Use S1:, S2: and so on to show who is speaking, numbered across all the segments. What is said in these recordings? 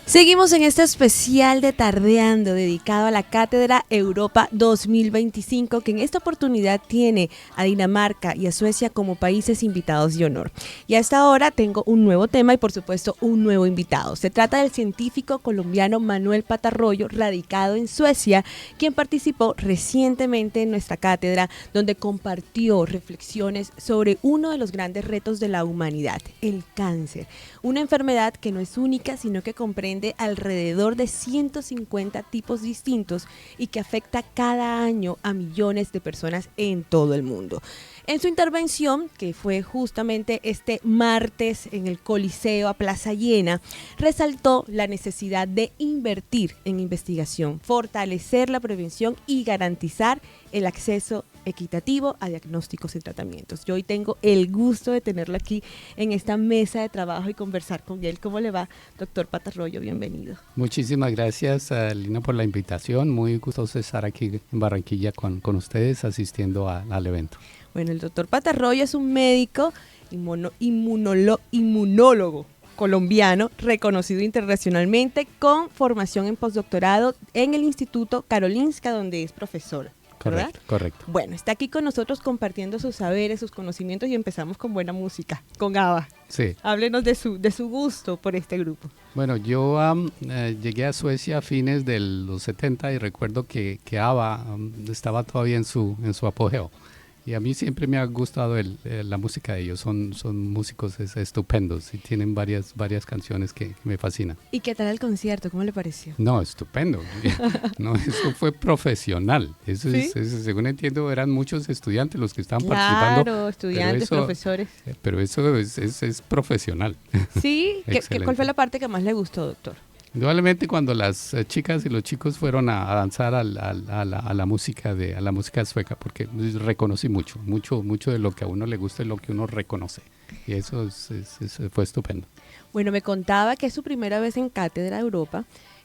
S1: Seguimos en este especial de Tardeando dedicado a la Cátedra Europa 2025, que en esta oportunidad tiene a Dinamarca y a Suecia como países invitados de honor. Y a esta hora tengo un nuevo tema y por supuesto un nuevo invitado. Se trata del científico colombiano Manuel Patarroyo, radicado en Suecia, quien participó recientemente en nuestra cátedra, donde compartió reflexiones sobre uno de los grandes retos de la humanidad, el cáncer. Una enfermedad que no es única, sino que comprende alrededor de 150 tipos distintos y que afecta cada año a millones de personas en todo el mundo. En su intervención, que fue justamente este martes en el Coliseo a Plaza Llena, resaltó la necesidad de invertir en investigación, fortalecer la prevención y garantizar el acceso equitativo a diagnósticos y tratamientos. Yo hoy tengo el gusto de tenerlo aquí en esta mesa de trabajo y conversar con él. ¿Cómo le va, doctor Patarroyo? Bienvenido.
S2: Muchísimas gracias, Lina, por la invitación. Muy gustoso estar aquí en Barranquilla con ustedes asistiendo al evento.
S1: Bueno, el doctor Patarroyo es un médico inmunólogo colombiano, reconocido internacionalmente, con formación en postdoctorado en el Instituto Karolinska, donde es profesor. ¿Verdad?
S2: Correcto.
S1: Bueno, está aquí con nosotros compartiendo sus saberes, sus conocimientos y empezamos con buena música, con ABBA.
S2: Sí.
S1: Háblenos de su gusto por este grupo.
S2: Bueno, yo llegué a Suecia a fines de los 70 y recuerdo que ABBA estaba todavía en su apogeo. Y a mí siempre me ha gustado la música de ellos, son músicos estupendos y tienen varias canciones que me fascinan.
S1: ¿Y qué tal el concierto? ¿Cómo le pareció?
S2: No, estupendo. No, eso fue profesional. Eso ¿sí? Según entiendo, eran muchos estudiantes los que estaban participando.
S1: Claro, estudiantes, profesores.
S2: Pero eso es profesional.
S1: ¿Sí? ¿Cuál fue la parte que más le gustó, doctor?
S2: Indudablemente cuando las chicas y los chicos fueron a danzar a la música sueca, porque reconocí mucho de lo que a uno le gusta y lo que uno reconoce. Y eso fue estupendo.
S1: Bueno, me contaba que es su primera vez en Cátedra Europa.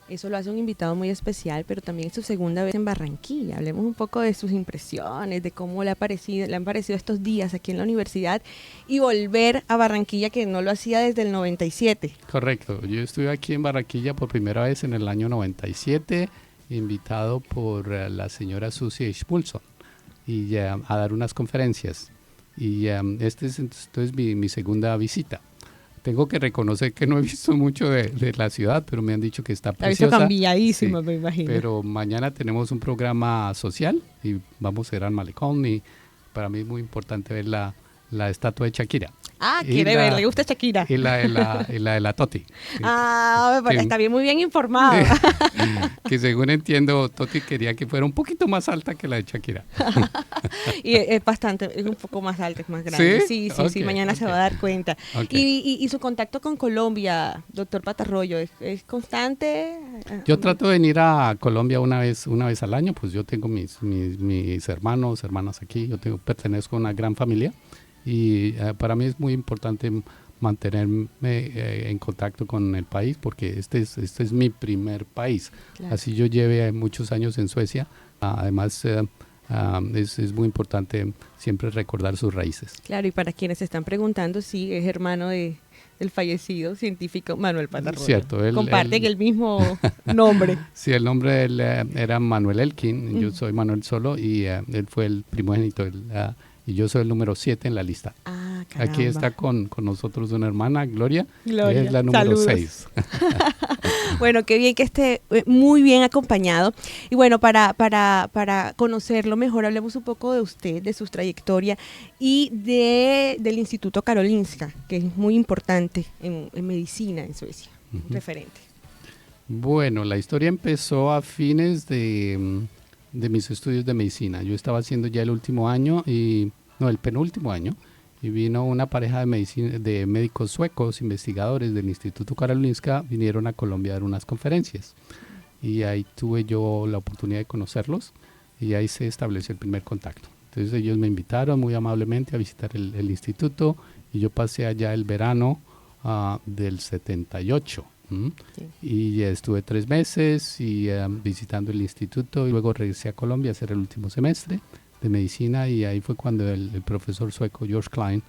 S1: Eso lo hace un invitado muy especial, pero también es su segunda vez en Barranquilla. Hablemos un poco de sus impresiones, de cómo le han parecido estos días aquí en la universidad y volver a Barranquilla, que no lo hacía desde el 97.
S2: Correcto. Yo estuve aquí en Barranquilla por primera vez en el año 97, invitado por la señora Susie Expulson y a dar unas conferencias. Y esta es entonces mi segunda visita. Tengo que reconocer que no he visto mucho de la ciudad, pero me han dicho que está preciosa.
S1: Está cambiadísima, sí, me imagino.
S2: Pero mañana tenemos un programa social y vamos a ir al malecón y para mí es muy importante ver la estatua de Shakira.
S1: Ah, quiere ver, le gusta Shakira.
S2: Y la de la Toti.
S1: Está bien, muy bien informado.
S2: Que según entiendo, Toti quería que fuera un poquito más alta que la de Shakira.
S1: Y es un poco más alta, es más grande. Sí, mañana se va a dar cuenta. Okay. ¿Y su contacto con Colombia, doctor Patarroyo, es constante?
S2: Yo trato de venir a Colombia una vez al año, pues yo tengo mis hermanas aquí, pertenezco a una gran familia. Y para mí es muy importante mantenerme en contacto con el país porque este es mi primer país. Claro. Así yo llevé muchos años en Suecia. Además es muy importante siempre recordar sus raíces.
S1: Claro, y para quienes se están preguntando, sí, es hermano del fallecido científico Manuel Patarroyo.
S2: Cierto.
S1: Comparten el mismo nombre.
S2: Sí, el nombre de él era Manuel Elkin, yo soy Manuel Solo y él fue el primogénito y yo soy el número 7 en la lista.
S1: Ah, caramba.
S2: Aquí está con nosotros una hermana, Gloria. Es la número 6.
S1: Bueno, qué bien que esté muy bien acompañado. Y bueno, para conocerlo mejor, hablemos un poco de usted, de su trayectoria y del Instituto Karolinska, que es muy importante en medicina en Suecia, referente.
S2: Bueno, la historia empezó a fines de mis estudios de medicina. Yo estaba haciendo ya el penúltimo año, y vino una pareja de médicos suecos, investigadores del Instituto Karolinska, vinieron a Colombia a dar unas conferencias. Y ahí tuve yo la oportunidad de conocerlos y ahí se estableció el primer contacto. Entonces ellos me invitaron muy amablemente a visitar el instituto y yo pasé allá el verano del 78. Sí. Y estuve 3 meses visitando el instituto y luego regresé a Colombia a hacer el último semestre de medicina y ahí fue cuando el profesor sueco George Klein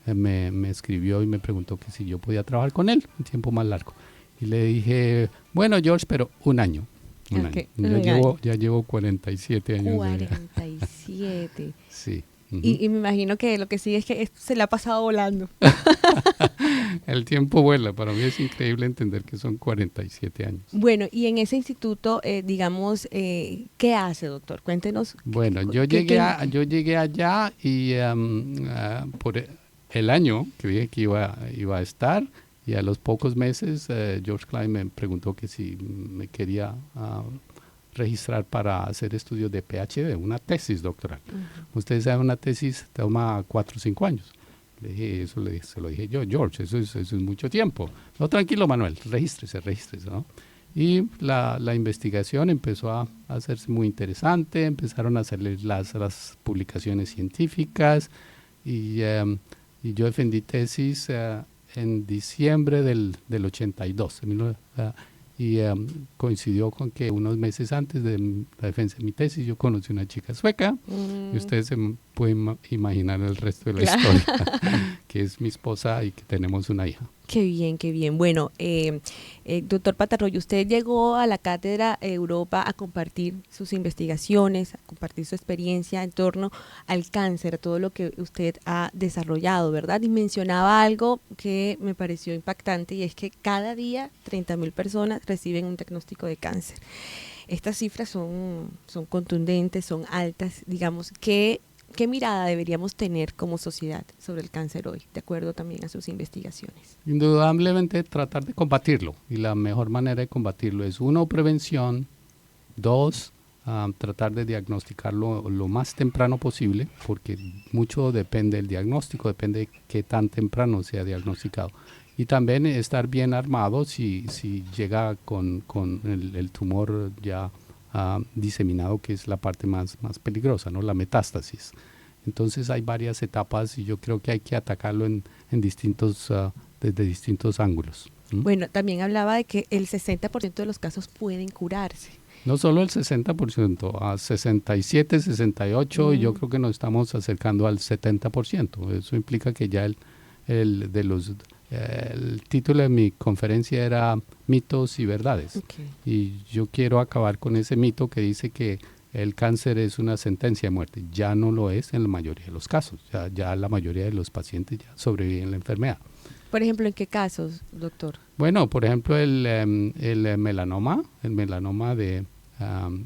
S2: me escribió y me preguntó que si yo podía trabajar con él un tiempo más largo. Y le dije, bueno, George, pero un año.
S1: Okay.
S2: Ya llevo 47 años.
S1: 47.
S2: Sí.
S1: Y me imagino que lo que sigue es que esto se le ha pasado volando.
S2: El tiempo vuela. Para mí es increíble entender que son 47 años.
S1: Bueno, y en ese instituto, digamos, ¿qué hace, doctor? Cuéntenos.
S2: Bueno, yo llegué allá y por el año que dije que iba a estar, y a los pocos meses George Klein me preguntó que si me quería registrar para hacer estudios de PhD, una tesis doctoral. Ustedes saben, una tesis toma 4 o 5 años. Le dije, se lo dije yo, George, eso es mucho tiempo. No, tranquilo, Manuel, regístrese, ¿no? Y la investigación empezó a hacerse muy interesante, empezaron a salir las publicaciones científicas, y yo defendí tesis en diciembre del 82, y coincidió con que unos meses antes de la defensa de mi tesis yo conocí una chica sueca, y ustedes se pueden imaginar el resto de la historia, que es mi esposa y que tenemos una hija.
S1: Qué bien, qué bien. Bueno, doctor Patarroyo, usted llegó a la Cátedra Europa a compartir sus investigaciones, a compartir su experiencia en torno al cáncer, a todo lo que usted ha desarrollado, ¿verdad? Y mencionaba algo que me pareció impactante, y es que cada día 30.000 personas reciben un diagnóstico de cáncer. Estas cifras son contundentes, son altas, digamos. ¿Qué mirada deberíamos tener como sociedad sobre el cáncer hoy, de acuerdo también a sus investigaciones?
S2: Indudablemente tratar de combatirlo, y la mejor manera de combatirlo es 1, prevención, 2, tratar de diagnosticarlo lo más temprano posible, porque mucho depende del diagnóstico, depende de qué tan temprano sea diagnosticado. Y también estar bien armado si llega con el tumor ya diseminado, que es la parte más peligrosa, ¿no? La metástasis. Entonces hay varias etapas, y yo creo que hay que atacarlo desde distintos ángulos.
S1: Bueno, también hablaba de que el 60% de los casos pueden curarse.
S2: No solo el 60%, a 67, 68, y yo creo que nos estamos acercando al 70%. Eso implica que ya el título de mi conferencia era Mitos y Verdades.
S1: Okay.
S2: Y yo quiero acabar con ese mito que dice que el cáncer es una sentencia de muerte. Ya no lo es en la mayoría de los casos. Ya la mayoría de los pacientes ya sobreviven la enfermedad.
S1: Por ejemplo, ¿en qué casos, doctor?
S2: Bueno, por ejemplo, el melanoma. El melanoma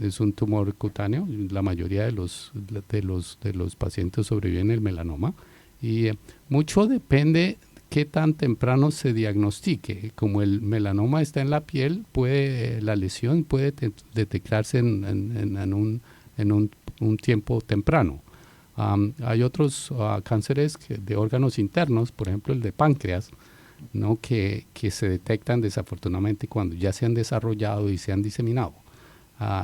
S2: es un tumor cutáneo. La mayoría de los pacientes sobreviven el melanoma. Y mucho depende qué tan temprano se diagnostique. Como el melanoma está en la piel, la lesión puede detectarse en un tiempo temprano. Hay otros cánceres de órganos internos, por ejemplo el de páncreas, ¿no? que se detectan desafortunadamente cuando ya se han desarrollado y se han diseminado.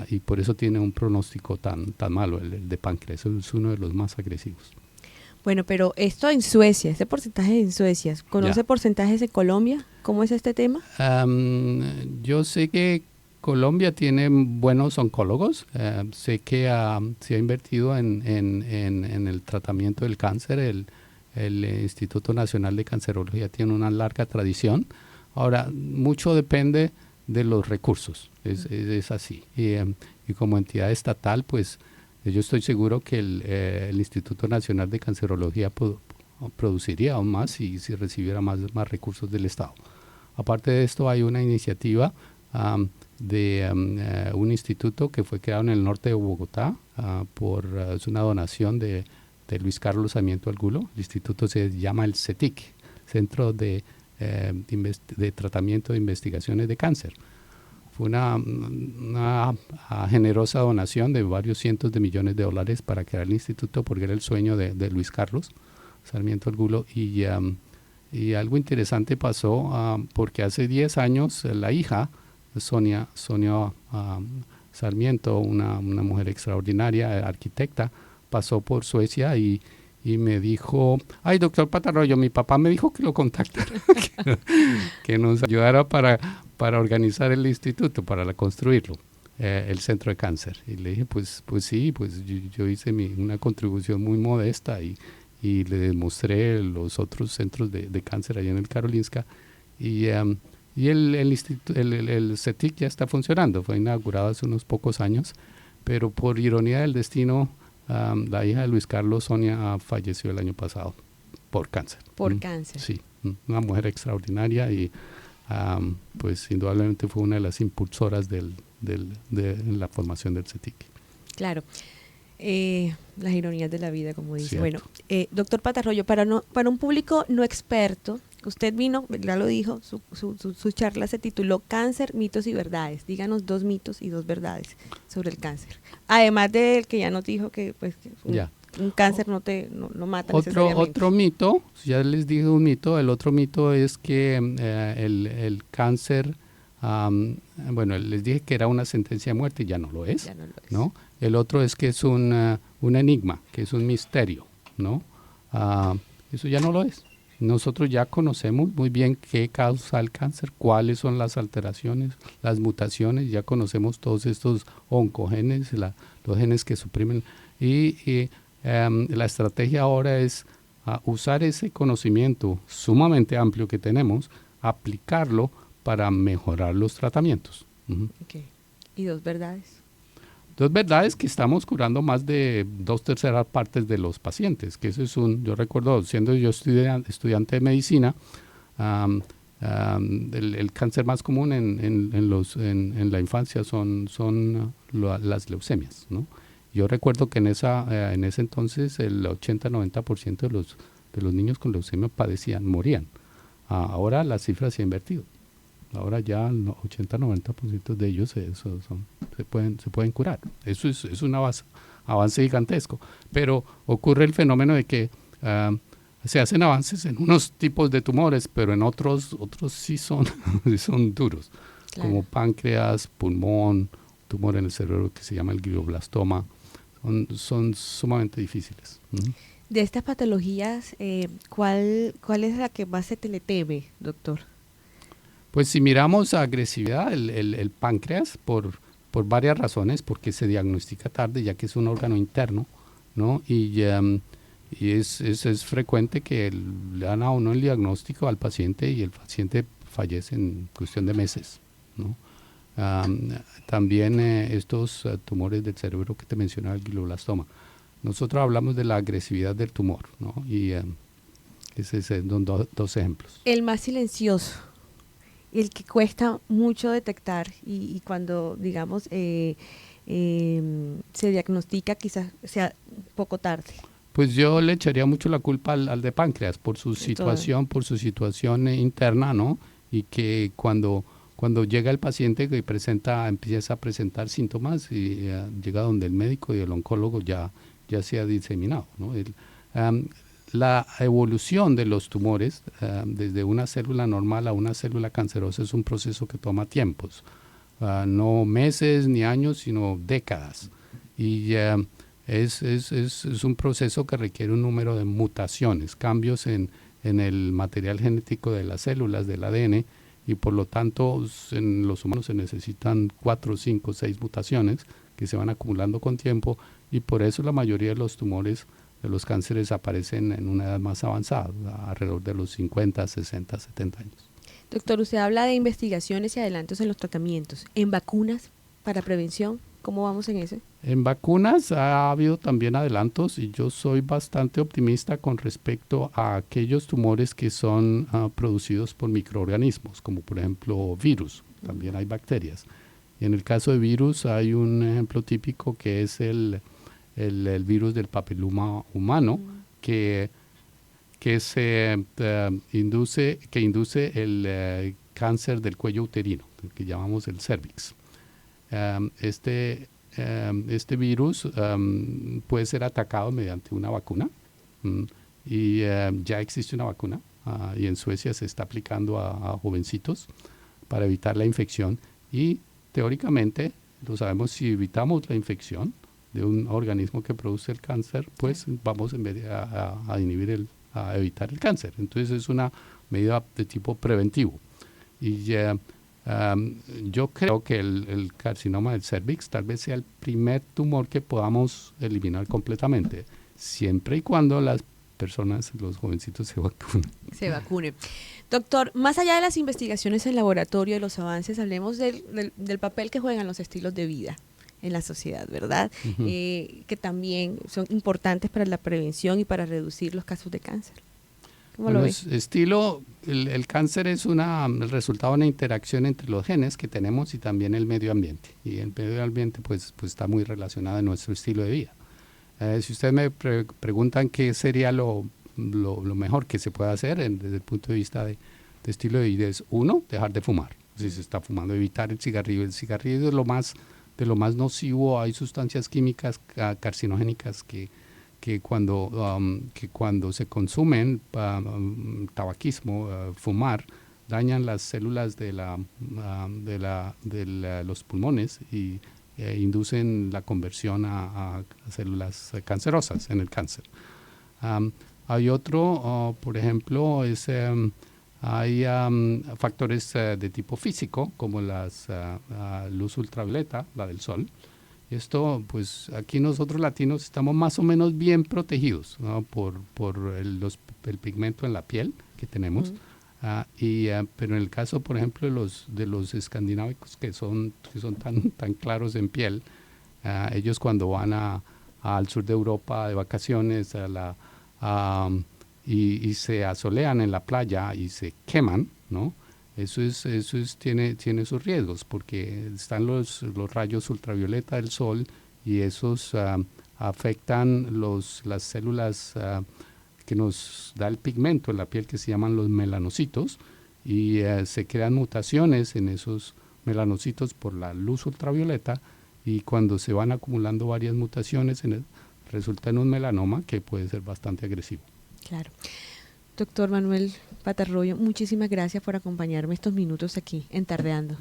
S2: Y por eso tiene un pronóstico tan malo el de páncreas. Es uno de los más agresivos.
S1: Bueno, pero esto en Suecia, este porcentaje en Suecia, ¿conoce porcentajes en Colombia? ¿Cómo es este tema?
S2: Yo sé que Colombia tiene buenos oncólogos. Sé que se ha invertido en el tratamiento del cáncer. El Instituto Nacional de Cancerología tiene una larga tradición. Ahora, mucho depende de los recursos, es así. Y como entidad estatal, pues yo estoy seguro que el Instituto Nacional de Cancerología produciría aún más si recibiera más recursos del Estado. Aparte de esto, hay una iniciativa de un instituto que fue creado en el norte de Bogotá, es una donación de Luis Carlos Sarmiento Angulo. El instituto se llama el CETIC, Centro de Tratamiento de Investigaciones de Cáncer. Fue una generosa donación de varios cientos de millones de dólares para crear el instituto, porque era el sueño de Luis Carlos Sarmiento Angulo. Y algo interesante pasó, porque hace 10 años la hija, Sonia Sarmiento, una mujer extraordinaria, arquitecta, pasó por Suecia y me dijo: ay, doctor Patarroyo, mi papá me dijo que lo contactara, que nos ayudara para organizar el instituto, para construirlo, el centro de cáncer. Y le dije, pues sí, pues yo hice una contribución muy modesta y le demostré los otros centros de cáncer allá en el Karolinska, y Y el CETIC ya está funcionando, fue inaugurado hace unos pocos años, pero por ironía del destino, la hija de Luis Carlos, Sonia, falleció el año pasado por cáncer.
S1: Por cáncer.
S2: Sí, una mujer extraordinaria y pues indudablemente fue una de las impulsoras de la formación del CETIC.
S1: Claro. Las ironías de la vida, como dice.
S2: Cierto.
S1: Bueno, doctor Patarroyo, para un público no experto, usted vino, ya lo dijo, su charla se tituló Cáncer, mitos y verdades. Díganos 2 mitos y 2 verdades sobre el cáncer. Además del que ya nos dijo que pues un cáncer no mata necesariamente.
S2: Otro mito, ya les dije un mito, el otro mito es que el cáncer, bueno, les dije que era una sentencia de muerte y ya no lo es, ¿no? El otro es que es un enigma, que es un misterio, ¿no? Eso ya no lo es. Nosotros ya conocemos muy bien qué causa el cáncer, cuáles son las alteraciones, las mutaciones, ya conocemos todos estos oncogenes, los genes que suprimen. Y la estrategia ahora es usar ese conocimiento sumamente amplio que tenemos, aplicarlo para mejorar los tratamientos.
S1: Okay. ¿Y 2 verdades?
S2: 2 verdades que estamos curando más de 2/3 partes de los pacientes, que eso es yo recuerdo, siendo yo estudiante de medicina, el cáncer más común en la infancia son las leucemias, ¿no? Yo recuerdo que en ese entonces el 80-90% de los niños con leucemia morían. Ahora la cifra se ha invertido. Ahora ya el 80-90% de ellos se pueden curar. Eso es un avance gigantesco. Pero ocurre el fenómeno de que se hacen avances en unos tipos de tumores, pero en otros sí son duros, claro, como páncreas, pulmón, tumor en el cerebro que se llama el glioblastoma. Son sumamente difíciles.
S1: De estas patologías, ¿cuál es la que más se le teme, doctor?
S2: Pues si miramos a agresividad, el páncreas, por varias razones, porque se diagnostica tarde, ya que es un órgano interno, ¿no? Y es frecuente que le dan a uno el diagnóstico al paciente y el paciente fallece en cuestión de meses, ¿no? También estos tumores del cerebro que te mencionaba, el glioblastoma. Nosotros hablamos de la agresividad del tumor, ¿no? Y esos son 2 ejemplos.
S1: El más silencioso, el que cuesta mucho detectar y cuando, digamos, se diagnostica quizás sea poco tarde.
S2: Pues yo le echaría mucho la culpa al de páncreas por su situación interna, ¿no? Y que cuando llega el paciente que empieza a presentar síntomas y llega donde el médico y el oncólogo ya se ha diseminado, ¿no? La evolución de los tumores desde una célula normal a una célula cancerosa es un proceso que toma tiempos, no meses ni años, sino décadas. Y es un proceso que requiere un número de mutaciones, cambios en el material genético de las células, del ADN, y por lo tanto en los humanos se necesitan 4, 5, 6 mutaciones que se van acumulando con tiempo, y por eso la mayoría de los tumores, de los cánceres, aparecen en una edad más avanzada, alrededor de los 50, 60, 70 años.
S1: Doctor, usted habla de investigaciones y adelantos en los tratamientos. ¿En vacunas para prevención? ¿Cómo vamos en eso?
S2: En vacunas ha habido también adelantos y yo soy bastante optimista con respecto a aquellos tumores que son producidos por microorganismos, como por ejemplo virus, también hay bacterias. Y en el caso de virus hay un ejemplo típico que es el virus del papiloma humano, que induce el cáncer del cuello uterino, que llamamos el cervix. Este virus puede ser atacado mediante una vacuna y ya existe una vacuna y en Suecia se está aplicando a jovencitos para evitar la infección y teóricamente lo sabemos, si evitamos la infección de un organismo que produce el cáncer, pues vamos en vez de a evitar el cáncer. Entonces es una medida de tipo preventivo. Y yo creo que el carcinoma del cervix tal vez sea el primer tumor que podamos eliminar completamente, siempre y cuando las personas, los jovencitos se vacunen.
S1: Se vacunen. Doctor, más allá de las investigaciones en laboratorio, de los avances, hablemos del papel que juegan los estilos de vida en la sociedad, ¿verdad? Que también son importantes para la prevención y para reducir los casos de cáncer. ¿Cómo lo ves?
S2: El cáncer es el resultado de una interacción entre los genes que tenemos y también el medio ambiente. Y el medio ambiente pues está muy relacionado a nuestro estilo de vida. Si ustedes me preguntan qué sería lo mejor que se puede hacer desde el punto de vista de estilo de vida, es uno, dejar de fumar. Si se está fumando, evitar el cigarrillo. El cigarrillo es de lo más nocivo. Hay sustancias químicas carcinogénicas que cuando se consumen, tabaquismo, fumar, dañan las células de los pulmones y inducen la conversión a células cancerosas en el cáncer. Hay otro, por ejemplo, hay factores de tipo físico, como la luz ultravioleta, la del sol. Esto, pues aquí nosotros latinos estamos más o menos bien protegidos, ¿no? por el pigmento en la piel que tenemos. Pero en el caso, por ejemplo, de los escandinavos que son tan claros en piel, ellos cuando van al sur de Europa de vacaciones y se asolean en la playa y se queman, ¿no? Eso tiene sus riesgos, porque están los rayos ultravioleta del sol y esos afectan las células que nos da el pigmento en la piel, que se llaman los melanocitos, y se crean mutaciones en esos melanocitos por la luz ultravioleta, y cuando se van acumulando varias mutaciones resulta en un melanoma que puede ser bastante agresivo.
S1: Claro. Doctor Manuel Patarroyo, muchísimas gracias por acompañarme estos minutos aquí en Tardeando.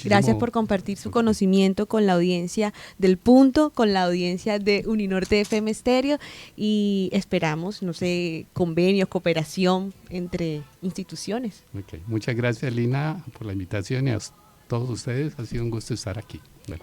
S1: Gracias por compartir su conocimiento con la audiencia del Punto, con la audiencia de Uninorte FM Estéreo, y esperamos, no sé, convenios, cooperación entre instituciones.
S2: Okay. Muchas gracias, Lina, por la invitación, y a todos ustedes ha sido un gusto estar aquí. Bueno.